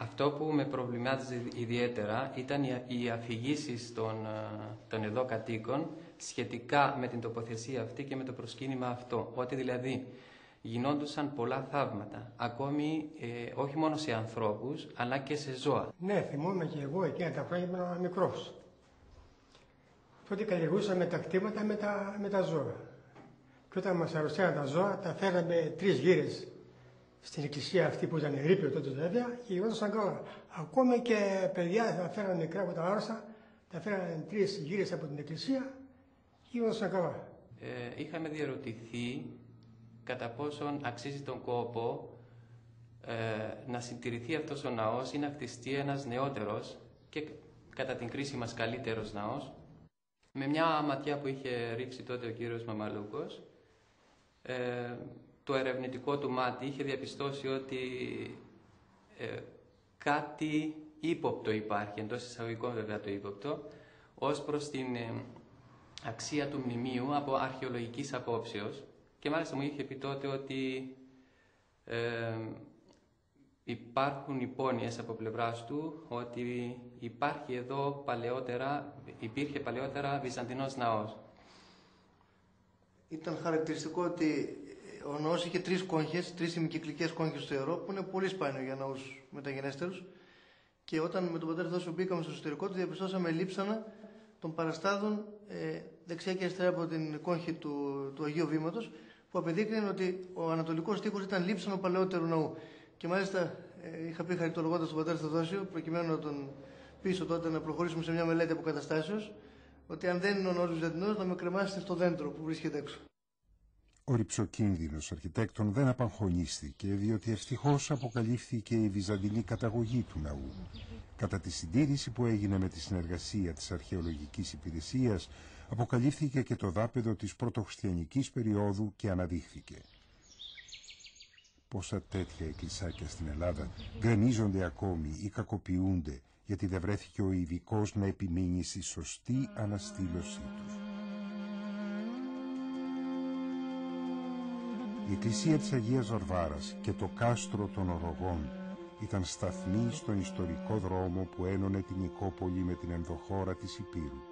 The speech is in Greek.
Αυτό που με προβλημάτιζε ιδιαίτερα ήταν οι αφηγήσεις των εδώ κατοίκων σχετικά με την τοποθεσία αυτή και με το προσκύνημα αυτό. Ότι δηλαδή γινόντουσαν πολλά θαύματα, ακόμη όχι μόνο σε ανθρώπους, αλλά και σε ζώα. Ναι, θυμούμαι και εγώ εκείνα τα χρόνια ήμουν μικρός. Τότε καλλιεργούσαμε τα κτήματα με τα ζώα. Και όταν μας αρρωσταίναν τα ζώα, τα φέραμε 3 γύρες στην εκκλησία αυτή που ήταν ρήπιο τότε βέβαια και γινόντουσαν καλά. Ακόμη και παιδιά τα φέρανε νεκρά που τα άρρωστα, τα φέρανε 3 γύρες από την εκκλησία και γινόντουσαν καλά. Είχαμε διαρωτηθεί κατά πόσον αξίζει τον κόπο να συντηρηθεί αυτός ο ναός ή να χτιστεί ένας νεότερος και κατά την κρίση μας καλύτερος ναός. Με μια ματιά που είχε ρίξει τότε ο κύριος Μαμαλούκος, το ερευνητικό του μάτι είχε διαπιστώσει ότι κάτι ύποπτο υπάρχει, εντός εισαγωγικών βέβαια το ύποπτο, ως προς την αξία του μνημείου από αρχαιολογικής απόψεως. Και μάλιστα μου είχε πει τότε ότι υπάρχουν υπόνοιες από πλευράς του ότι υπήρχε παλαιότερα Βυζαντινός ναός. Ήταν χαρακτηριστικό ότι ο ναός είχε 3 κόγχες, 3 ημικυκλικές κόγχες στο ιερό, που είναι πολύ σπάνιο για ναούς μεταγενέστερους. Και όταν με τον πατέρα Θώσιο μπήκαμε στο εσωτερικό του, διαπιστώσαμε λείψανα των παραστάδων δεξιά και αριστερά από την κόγχη του Αγίου Βήματος, που απεδείκνυαν ότι ο ανατολικός τοίχος ήταν λείψανο παλαιότερου ναού. Και μάλιστα είχα πει χαριτολογώντας τον πατέρα Θεοδόσιο, προκειμένου να τον πείσω τότε να προχωρήσουμε σε μια μελέτη αποκαταστάσεως, ότι αν δεν είναι ο ναός Βυζαντινός, να με κρεμάσετε στο δέντρο που βρίσκεται έξω. Ο ρυψοκίνδυνος αρχιτέκτον δεν απαγχωνίστηκε, διότι ευτυχώς αποκαλύφθηκε η βυζαντινή καταγωγή του ναού. Κατά τη συντήρηση που έγινε με τη συνεργασία της αρχαιολογικής υπηρεσίας, αποκαλύφθηκε και το δάπεδο της πρωτοχριστιανικής περίοδου και αναδείχθηκε. Πόσα τέτοια εκκλησάκια στην Ελλάδα γκρεμίζονται ακόμη ή κακοποιούνται, γιατί δεν βρέθηκε ο ειδικός να επιμείνει στη σωστή αναστήλωσή τους. Η εκκλησία της Αγίας Βαρβάρας και το κάστρο των Ορογών ήταν σταθμοί στον ιστορικό δρόμο που ένωνε την Νικόπολη με την ενδοχώρα της Υπήρου.